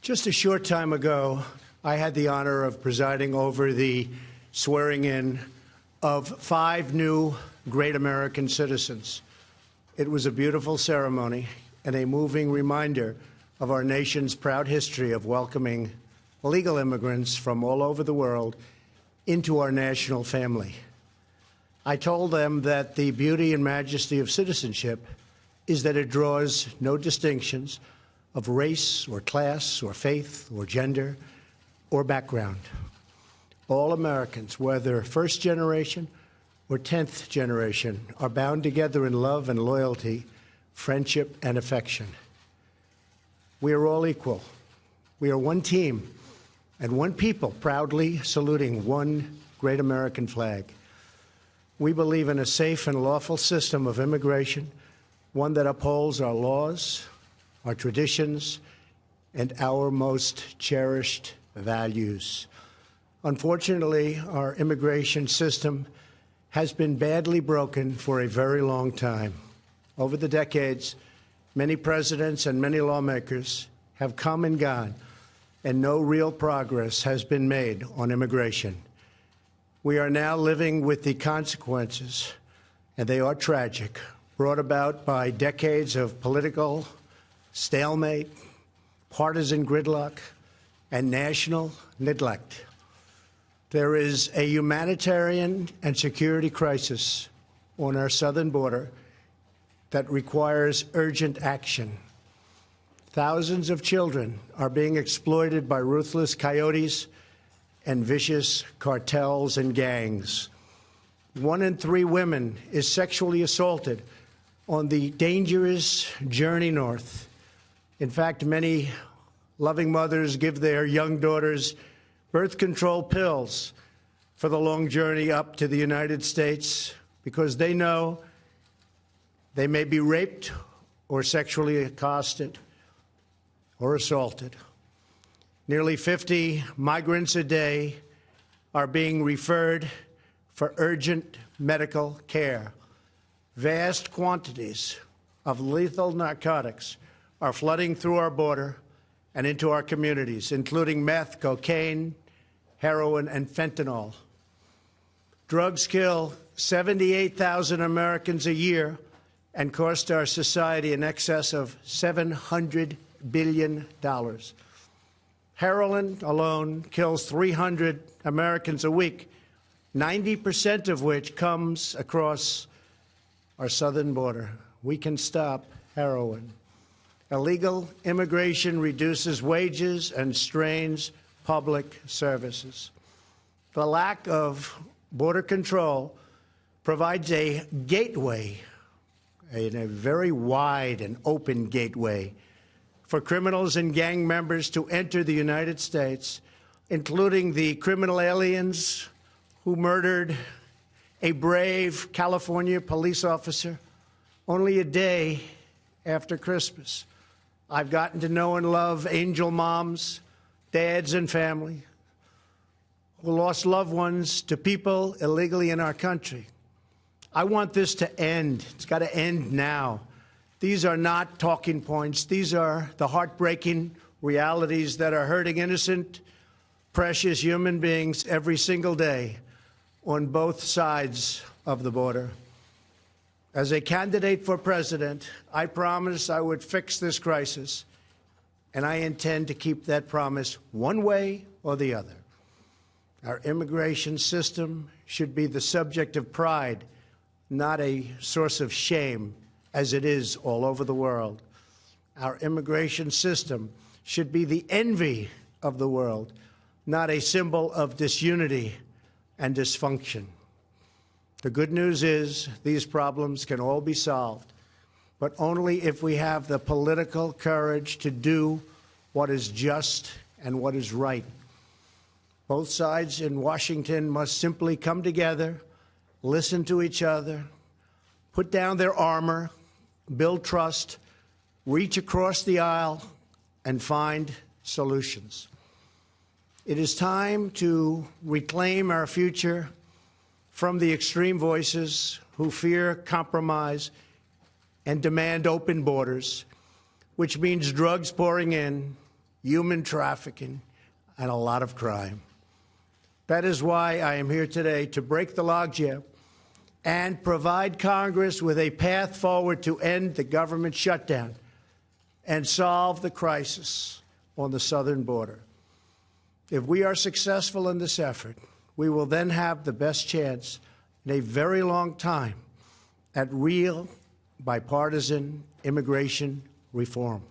Just a short time ago, I had the honor of presiding over the swearing-in of 5 new great American citizens. It was a beautiful ceremony and a moving reminder of our nation's proud history of welcoming illegal immigrants from all over the world into our national family. I told them that the beauty and majesty of citizenship is that it draws no distinctions of race or class or faith or gender or background. All Americans, whether first generation or 10th generation, are bound together in love and loyalty, friendship and affection. We are all equal. We are one team and one people, proudly saluting one great American flag. We believe in a safe and lawful system of immigration, one that upholds our laws, our traditions, and our most cherished values. Unfortunately, our immigration system has been badly broken for a very long time. Over the decades, many presidents and many lawmakers have come and gone, and no real progress has been made on immigration. We are now living with the consequences, and they are tragic, brought about by decades of political stalemate, partisan gridlock, and national neglect. There is a humanitarian and security crisis on our southern border that requires urgent action. Thousands of children are being exploited by ruthless coyotes and vicious cartels and gangs. 1 in 3 women is sexually assaulted on the dangerous journey north. In fact, many loving mothers give their young daughters birth control pills for the long journey up to the United States because they know they may be raped or sexually accosted or assaulted. Nearly 50 migrants a day are being referred for urgent medical care. Vast quantities of lethal narcotics are flooding through our border and into our communities, including meth, cocaine, heroin, and fentanyl. Drugs kill 78,000 Americans a year and cost our society in excess of $700 billion. Heroin alone kills 300 Americans a week, 90% of which comes across our southern border. We can stop heroin. Illegal immigration reduces wages and strains public services. The lack of border control provides a gateway, a very wide and open gateway, for criminals and gang members to enter the United States, including the criminal aliens who murdered a brave California police officer only a day after Christmas. I've gotten to know and love angel moms, dads, and family who lost loved ones to people illegally in our country. I want this to end. It's got to end now. These are not talking points. These are the heartbreaking realities that are hurting innocent, precious human beings every single day on both sides of the border. As a candidate for president, I promised I would fix this crisis, and I intend to keep that promise one way or the other. Our immigration system should be the subject of pride, not a source of shame, as it is all over the world. Our immigration system should be the envy of the world, not a symbol of disunity and dysfunction. The good news is these problems can all be solved, but only if we have the political courage to do what is just and what is right. Both sides in Washington must simply come together, listen to each other, put down their armor, build trust, reach across the aisle, and find solutions. It is time to reclaim our future from the extreme voices who fear compromise and demand open borders, which means drugs pouring in human trafficking, and a lot of crime. That is why I am here today to break the logjam and provide Congress with a path forward to end the government shutdown and solve the crisis on the southern border. If we are successful in this effort, we will then have the best chance in a very long time at real bipartisan immigration reform.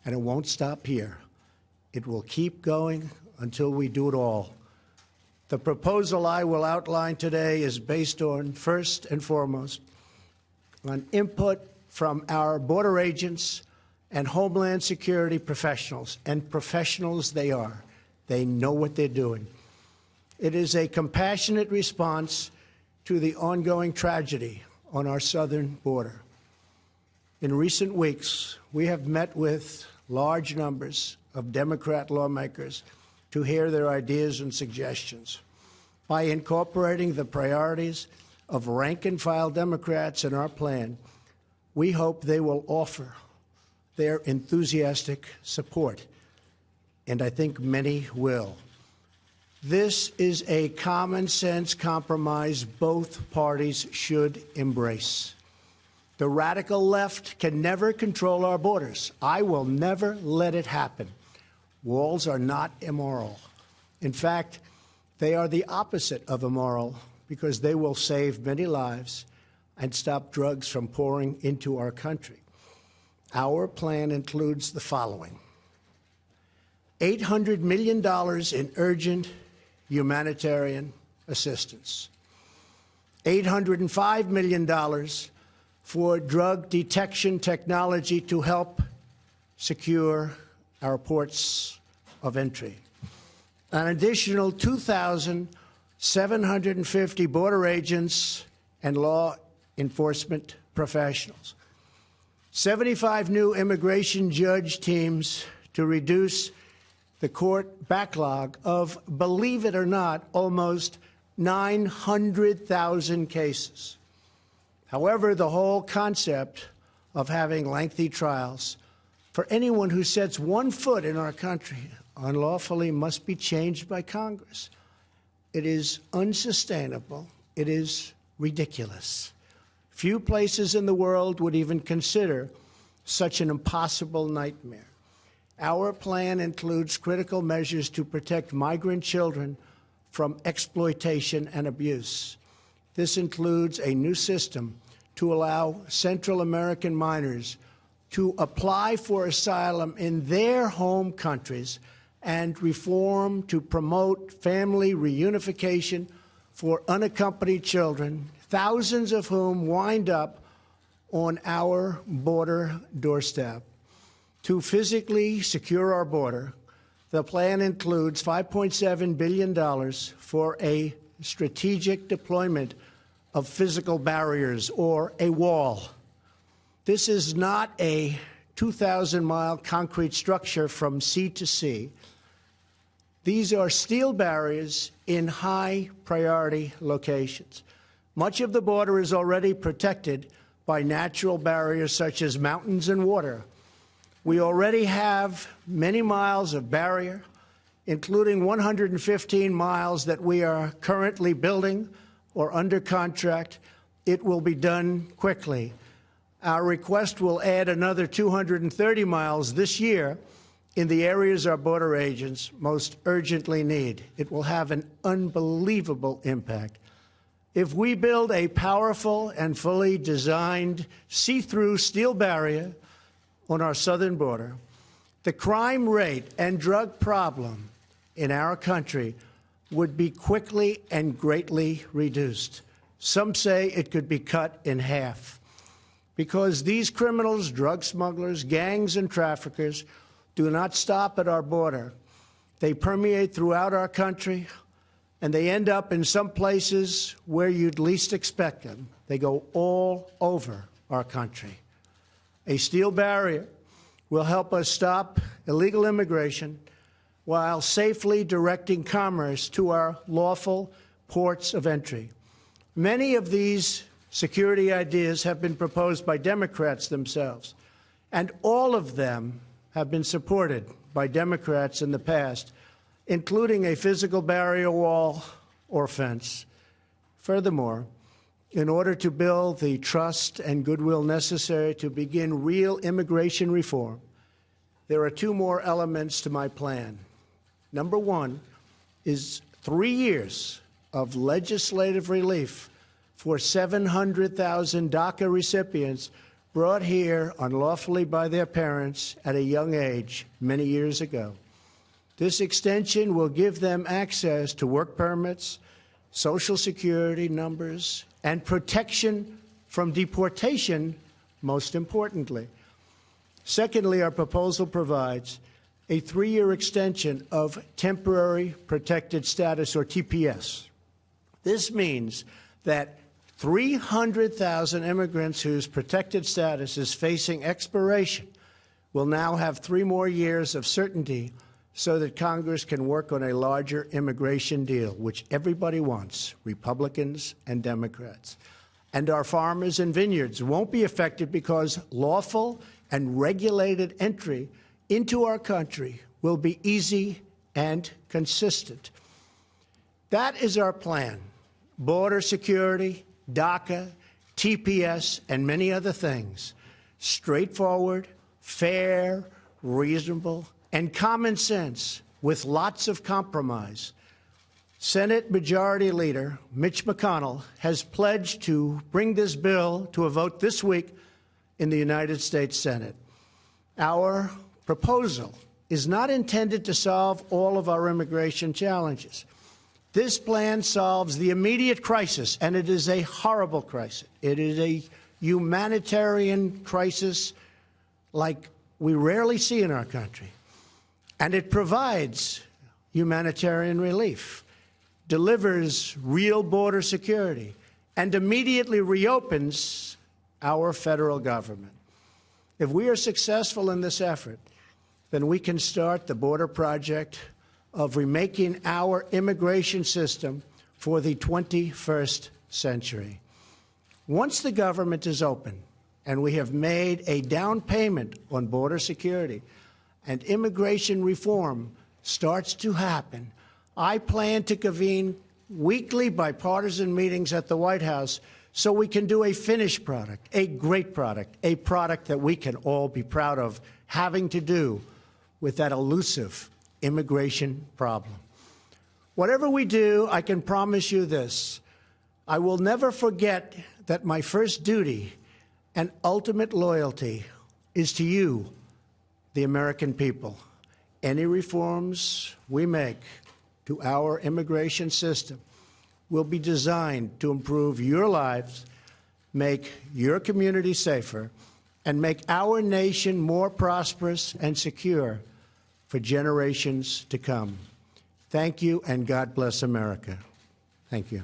And it won't stop here. It will keep going until we do it all. The proposal I will outline today is based on, first and foremost, on input from our border agents and Homeland Security professionals, and professionals they are. They know what they're doing. It is a compassionate response to the ongoing tragedy on our southern border. In recent weeks, we have met with large numbers of Democrat lawmakers to hear their ideas and suggestions. By incorporating the priorities of rank-and-file Democrats in our plan, we hope they will offer their enthusiastic support, and I think many will. This is a common-sense compromise both parties should embrace. The radical left can never control our borders. I will never let it happen. Walls are not immoral. In fact, they are the opposite of immoral because they will save many lives and stop drugs from pouring into our country. Our plan includes the following: $800 million in urgent humanitarian assistance, $805 million for drug detection technology to help secure our ports of entry, an additional 2,750 border agents and law enforcement professionals, 75 new immigration judge teams to reduce the court backlog of, believe it or not, almost 900,000 cases. However, the whole concept of having lengthy trials for anyone who sets one foot in our country unlawfully must be changed by Congress. It is unsustainable. It is ridiculous. Few places in the world would even consider such an impossible nightmare. Our plan includes critical measures to protect migrant children from exploitation and abuse. This includes a new system to allow Central American minors to apply for asylum in their home countries and reform to promote family reunification for unaccompanied children, thousands of whom wind up on our border doorstep. To physically secure our border, the plan includes $5.7 billion for a strategic deployment of physical barriers, or a wall. This is not a 2,000-mile concrete structure from sea to sea. These are steel barriers in high-priority locations. Much of the border is already protected by natural barriers such as mountains and water. We already have many miles of barrier, including 115 miles that we are currently building or under contract. It will be done quickly. Our request will add another 230 miles this year in the areas our border agents most urgently need. It will have an unbelievable impact. If we build a powerful and fully designed see-through steel barrier on our southern border, the crime rate and drug problem in our country would be quickly and greatly reduced. Some say it could be cut in half. Because these criminals, drug smugglers, gangs, and traffickers do not stop at our border. They permeate throughout our country, and they end up in some places where you'd least expect them. They go all over our country. A steel barrier will help us stop illegal immigration while safely directing commerce to our lawful ports of entry. Many of these security ideas have been proposed by Democrats themselves, and all of them have been supported by Democrats in the past, including a physical barrier wall or fence. Furthermore, in order to build the trust and goodwill necessary to begin real immigration reform, there are two more elements to my plan. Number one is 3 years of legislative relief for 700,000 DACA recipients brought here unlawfully by their parents at a young age many years ago. This extension will give them access to work permits, Social Security numbers, and protection from deportation, most importantly. Secondly, our proposal provides a 3-year extension of temporary protected status, or TPS. This means that 300,000 immigrants whose protected status is facing expiration will now have 3 more years of certainty so that Congress can work on a larger immigration deal, which everybody wants, Republicans and Democrats. And our farmers and vineyards won't be affected because lawful and regulated entry into our country will be easy and consistent. That is our plan. Border security, DACA, TPS, and many other things. Straightforward, fair, reasonable, and common sense with lots of compromise. Senate Majority Leader Mitch McConnell has pledged to bring this bill to a vote this week in the United States Senate. Our proposal is not intended to solve all of our immigration challenges. This plan solves the immediate crisis, and it is a horrible crisis. It is a humanitarian crisis like we rarely see in our country. And it provides humanitarian relief, delivers real border security, and immediately reopens our federal government. If we are successful in this effort, then we can start the border project of remaking our immigration system for the 21st century. Once the government is open and we have made a down payment on border security and immigration reform starts to happen, I plan to convene weekly bipartisan meetings at the White House so we can do a finished product, a great product, a product that we can all be proud of having to do with that elusive immigration problem. Whatever we do, I can promise you this: I will never forget that my first duty and ultimate loyalty is to you, the American people. Any reforms we make to our immigration system will be designed to improve your lives, make your community safer, and make our nation more prosperous and secure for generations to come. Thank you, and God bless America. Thank you.